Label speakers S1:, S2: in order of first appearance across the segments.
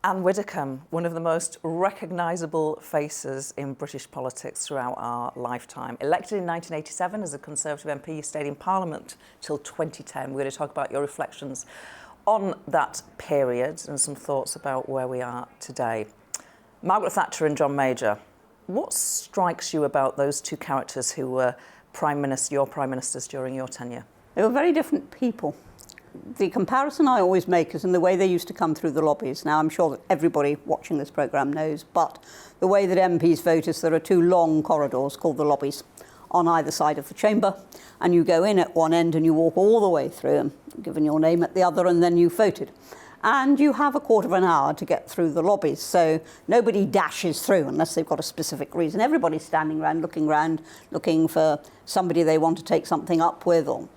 S1: Anne Widdecombe, one of the most recognisable faces in British politics throughout our lifetime. Elected in 1987 as a Conservative MP, you stayed in Parliament till 2010. We're going to talk about your reflections on that period and some thoughts about where we are today. Margaret Thatcher and John Major, what strikes you about those two characters who were your Prime Ministers during your tenure?
S2: They were very different people. The comparison I always make is in the way they used to come through the lobbies. Now, I'm sure that everybody watching this programme knows, but the way that MPs vote is there are two long corridors called the lobbies on either side of the chamber, and you go in at one end and you walk all the way through, and given your name at the other, and then you voted. And you have a quarter of an hour to get through the lobbies, so nobody dashes through unless they've got a specific reason. Everybody's standing around, looking for somebody they want to take something up with, or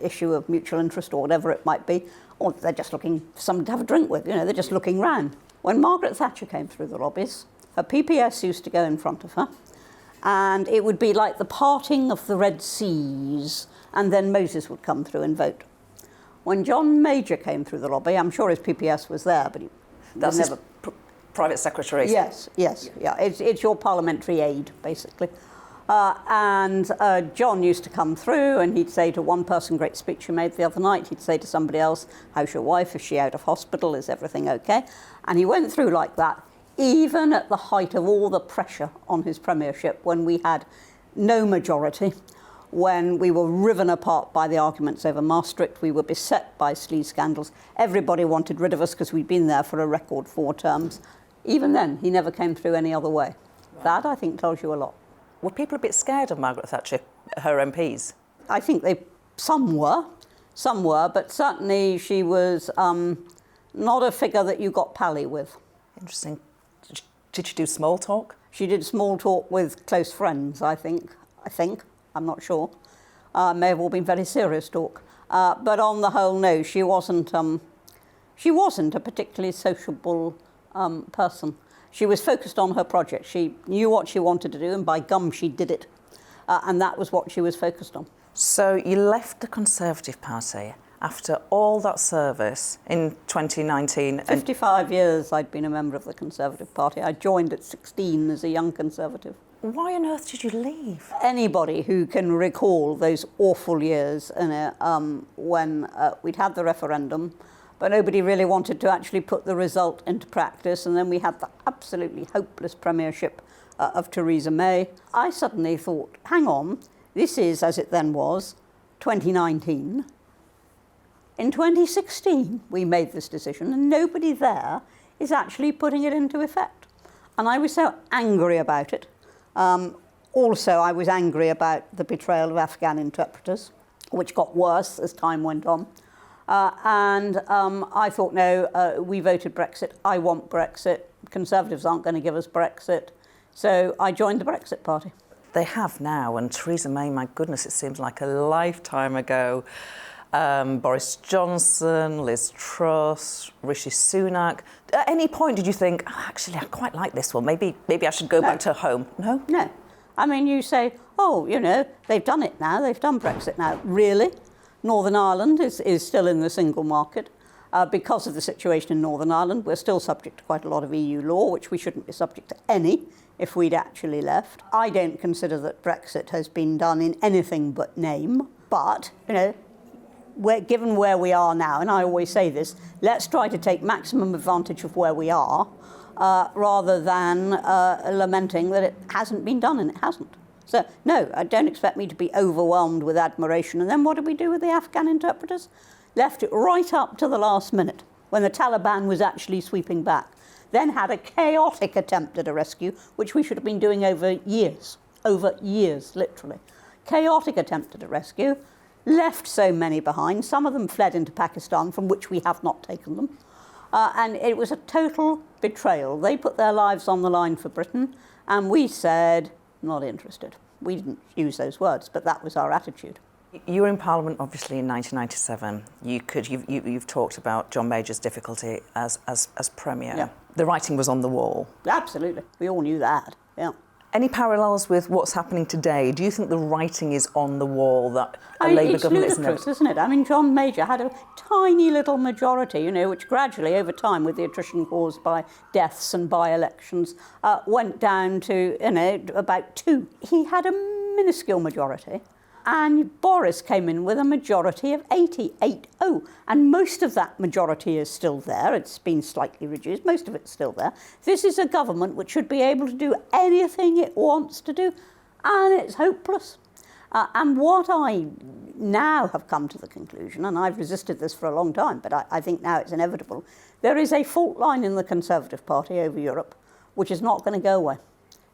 S2: issue of mutual interest or whatever it might be, or they're just looking for someone to have a drink with, they're just looking round. When Margaret Thatcher came through the lobbies, her PPS used to go in front of her, and it would be like the parting of the Red Seas, and then Moses would come through and vote. When John Major came through the lobby, I'm sure his PPS was there, but he
S1: That's
S2: never...
S1: his private secretary?
S2: Yes, yeah. It's your parliamentary aide, basically. And John used to come through and he'd say to one person, great speech you made the other night, he'd say to somebody else, how's your wife, is she out of hospital, is everything okay? And he went through like that, even at the height of all the pressure on his premiership, when we had no majority, when we were riven apart by the arguments over Maastricht, we were beset by sleaze scandals, everybody wanted rid of us because we'd been there for a record 4 terms. Even then, he never came through any other way. Right. That, I think, tells you a lot.
S1: Were people a bit scared of Margaret Thatcher, her MPs?
S2: I think some were, but certainly she was not a figure that you got pally with.
S1: Interesting. Did she do small talk?
S2: She did small talk with close friends, I think. I'm not sure. May have all been very serious talk. But on the whole, no, she wasn't a particularly sociable person. She was focused on her project. She knew what she wanted to do, and by gum, she did it. And that was what she was focused on.
S1: So you left the Conservative Party after all that service in 2019.
S2: 55 years I'd been a member of the Conservative Party. I joined at 16 as a young Conservative.
S1: Why on earth did you leave?
S2: Anybody who can recall those awful years when we'd had the referendum, but nobody really wanted to actually put the result into practice, and then we had the absolutely hopeless premiership of Theresa May. I suddenly thought, hang on, this is, as it then was, 2019. In 2016, we made this decision, and nobody there is actually putting it into effect. And I was so angry about it. Also, I was angry about the betrayal of Afghan interpreters, which got worse as time went on. I thought, no, we voted Brexit. I want Brexit. Conservatives aren't going to give us Brexit. So I joined the Brexit Party.
S1: They have now, and Theresa May, my goodness, it seems like a lifetime ago. Boris Johnson, Liz Truss, Rishi Sunak. At any point did you think, actually, I quite like this one. Maybe I should go back to home? No?
S2: No. I mean, you say, they've done it now. They've done Brexit now. Really? Northern Ireland is still in the single market. Because of the situation in Northern Ireland, we're still subject to quite a lot of EU law, which we shouldn't be subject to any if we'd actually left. I don't consider that Brexit has been done in anything but name. But, given where we are now, and I always say this, let's try to take maximum advantage of where we are, rather than lamenting that it hasn't been done, and it hasn't. So, no, don't expect me to be overwhelmed with admiration. And then what did we do with the Afghan interpreters? Left it right up to the last minute, when the Taliban was actually sweeping back. Then had a chaotic attempt at a rescue, which we should have been doing over years, literally. Chaotic attempt at a rescue, left so many behind. Some of them fled into Pakistan, from which we have not taken them. And it was a total betrayal. They put their lives on the line for Britain, and we said, not interested. We didn't use those words, but that was our attitude.
S1: You were in Parliament, obviously, in 1997. You've talked about John Major's difficulty as Premier.
S2: Yeah.
S1: The writing was on the wall.
S2: Absolutely. We all knew that, yeah.
S1: Any parallels with what's happening today? Do you think the writing is on the wall that a
S2: I mean,
S1: Labour
S2: it's
S1: government
S2: ludicrous, isn't it? I mean, John Major had a tiny little majority, you know, which gradually, over time, with the attrition caused by deaths and by-elections, went down to, you know, about 2. He had a minuscule majority, and Boris came in with a majority of 88. And most of that majority is still there. It's been slightly reduced. Most of it's still there. This is a government which should be able to do anything it wants to do, and it's hopeless. And what I now have come to the conclusion, and I've resisted this for a long time, but I think now it's inevitable, there is a fault line in the Conservative Party over Europe which is not going to go away.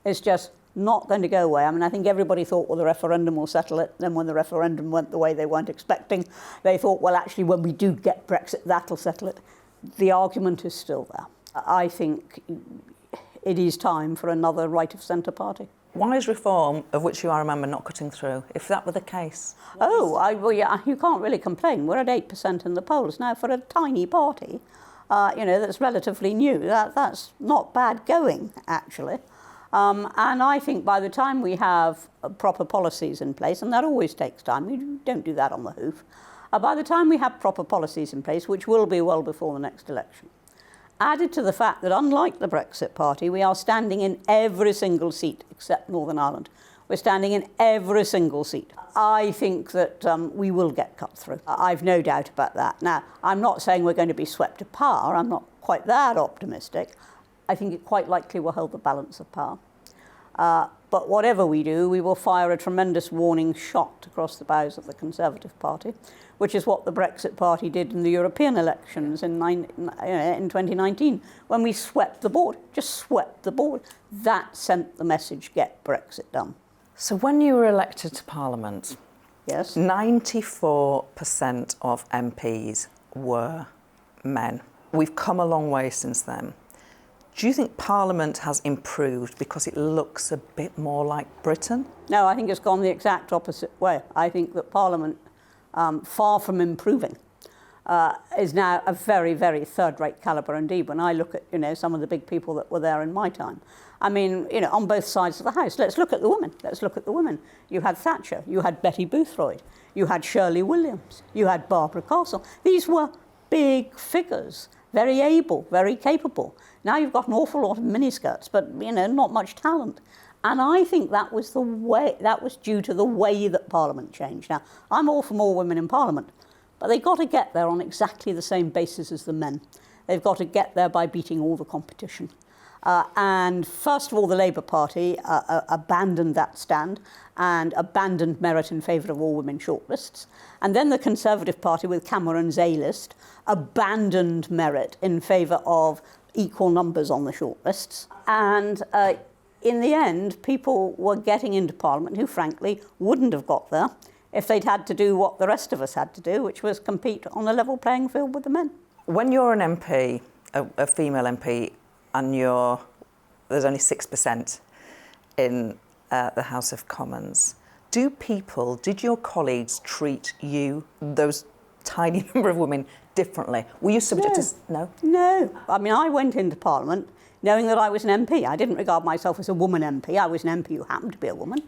S2: It's just not going to go away. I mean, I think everybody thought, well, the referendum will settle it. Then when the referendum went the way they weren't expecting, they thought, well, actually, when we do get Brexit, that'll settle it. The argument is still there. I think it is time for another right-of-centre party.
S1: Why is reform, of which you are a member, not cutting through, if that were the case?
S2: Well, yeah, you can't really complain. We're at 8% in the polls. Now, for a tiny party, you know, that's relatively new, that's not bad going, actually. And I think by the time we have proper policies in place, and that always takes time, you don't do that on the hoof, by the time we have proper policies in place, which will be well before the next election, added to the fact that unlike the Brexit Party, we are standing in every single seat except Northern Ireland. We're standing in every single seat. I think that we will get cut through. I've no doubt about that. Now, I'm not saying we're going to be swept to power. I'm not quite that optimistic. I think it quite likely will hold the balance of power. But whatever we do, we will fire a tremendous warning shot across the bows of the Conservative Party, which is what the Brexit Party did in the European elections in 2019, when we swept the board, just swept the board. That sent the message, get Brexit done.
S1: So when you were elected to Parliament,
S2: yes,
S1: 94% of MPs were men. We've come a long way since then. Do you think Parliament has improved because it looks a bit more like Britain?
S2: No, I think it's gone the exact opposite way. I think that Parliament, far from improving, is now a very, very third-rate calibre indeed. When I look at, you know, some of the big people that were there in my time, I mean, you know, on both sides of the House. Let's look at the women. Let's look at the women. You had Thatcher. You had Betty Boothroyd. You had Shirley Williams. You had Barbara Castle. These were big figures, very able, very capable. Now you've got an awful lot of miniskirts, but, you know, not much talent. And I think that was the way, that was due to the way that Parliament changed. Now, I'm all for more women in Parliament, but they've got to get there on exactly the same basis as the men. They've got to get there by beating all the competition. And first of all, the Labour Party abandoned that stand and abandoned merit in favour of all women shortlists. And then the Conservative Party, with Cameron's A-list, abandoned merit in favour of equal numbers on the shortlists. And in the end, people were getting into Parliament who, frankly, wouldn't have got there if they'd had to do what the rest of us had to do, which was compete on a level playing field with the men.
S1: When you're an MP, a female MP, and there's only 6% in the House of Commons, did your colleagues treat you, those tiny number of women, differently? Were you subject to... No?
S2: No. I mean, I went into Parliament knowing that I was an MP. I didn't regard myself as a woman MP. I was an MP who happened to be a woman.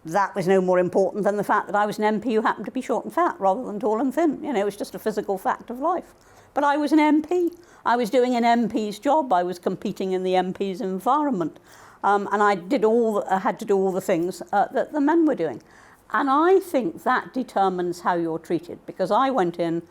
S2: That was no more important than the fact that I was an MP who happened to be short and fat rather than tall and thin. You know, it was just a physical fact of life. But I was an MP. I was doing an MP's job. I was competing in the MP's environment. And I had to do all the things that the men were doing. And I think that determines how you're treated, because I went in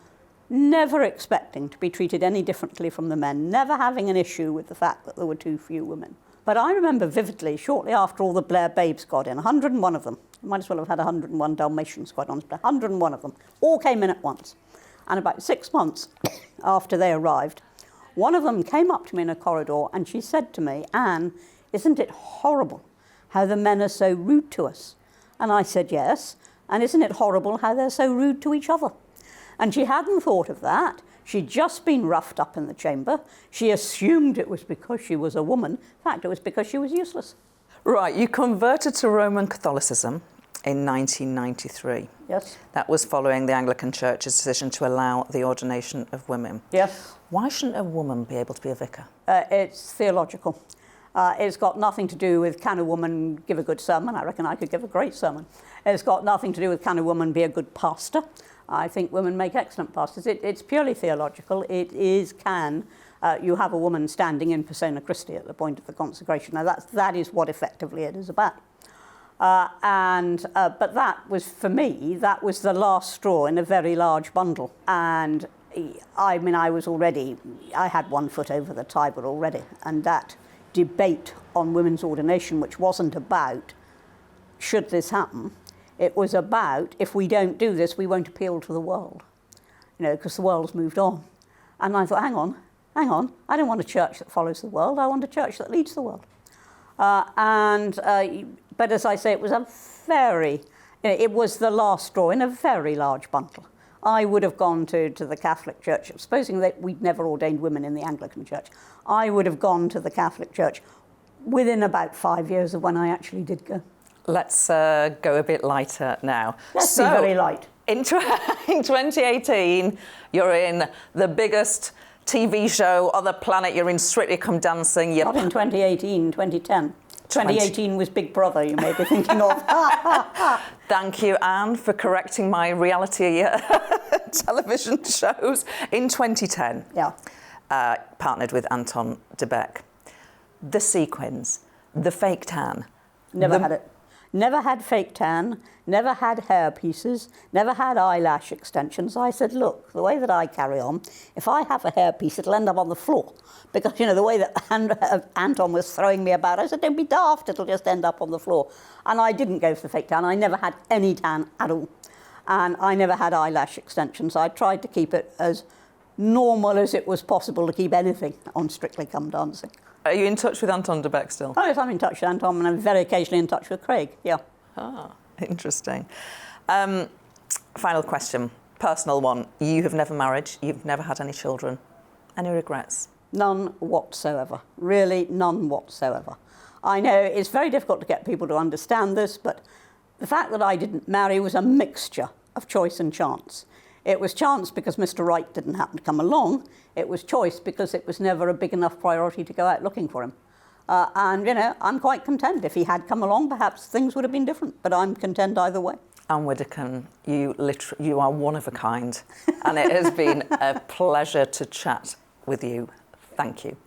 S2: never expecting to be treated any differently from the men, never having an issue with the fact that there were too few women. But I remember vividly, shortly after all the Blair babes got in, 101 of them, might as well have had 101 Dalmatians, quite honestly, 101 of them, all came in at once. And about 6 months after they arrived, one of them came up to me in a corridor and she said to me, "Anne, isn't it horrible how the men are so rude to us?" And I said, "Yes, and isn't it horrible how they're so rude to each other?" And she hadn't thought of that. She'd just been roughed up in the chamber. She assumed it was because she was a woman. In fact, it was because she was useless.
S1: Right, you converted to Roman Catholicism in 1993.
S2: Yes.
S1: That was following the Anglican Church's decision to allow the ordination of women.
S2: Yes.
S1: Why shouldn't a woman be able to be a vicar?
S2: It's theological. It's got nothing to do with can a woman give a good sermon. I reckon I could give a great sermon. It's got nothing to do with can a woman be a good pastor. I think women make excellent pastors. It's purely theological. It is can you have a woman standing in persona Christi at the point of the consecration. Now that is what effectively it is about. But that was, for me, that was the last straw in a very large bundle. And I mean, I had one foot over the Tiber already. And that debate on women's ordination, which wasn't about, should this happen? It was about, if we don't do this, we won't appeal to the world. You know, because the world's moved on. And I thought, hang on, I don't want a church that follows the world. I want a church that leads the world. But as I say, it was it was the last straw in a very large bundle. I would have gone to the Catholic Church, supposing that we'd never ordained women in the Anglican Church. I would have gone to the Catholic Church within about 5 years of when I actually did go.
S1: Let's go a bit lighter now.
S2: Let's be very light.
S1: In 2018, you're in the biggest TV show on the planet. You're in Strictly Come Dancing.
S2: Not in 2018, 2010. 2018 was Big Brother, you may be thinking of.
S1: Thank you, Anne, for correcting my reality television shows. In 2010, partnered with Anton de Beck. The sequins, the fake tan.
S2: Never had it. Never had fake tan, never had hair pieces, never had eyelash extensions. I said, look, the way that I carry on, if I have a hair piece, it'll end up on the floor. Because, you know, the way that Anton was throwing me about, I said, don't be daft, it'll just end up on the floor. And I didn't go for the fake tan. I never had any tan at all. And I never had eyelash extensions. I tried to keep it as normal as it was possible to keep anything on Strictly Come Dancing.
S1: Are you in touch with Anton de Beck still?
S2: Oh, yes, I'm in touch with Anton, and I'm very occasionally in touch with Craig, yeah.
S1: Ah, interesting. Final question, personal one. You have never married, you've never had any children. Any regrets?
S2: None whatsoever. Really, none whatsoever. I know it's very difficult to get people to understand this, but the fact that I didn't marry was a mixture of choice and chance. It was chance because Mr. Right didn't happen to come along. It was choice because it was never a big enough priority to go out looking for him. And, you know, I'm quite content. If he had come along, perhaps things would have been different, but I'm content either way.
S1: Anne Widdecombe, you are one of a kind, and it has been a pleasure to chat with you. Thank you.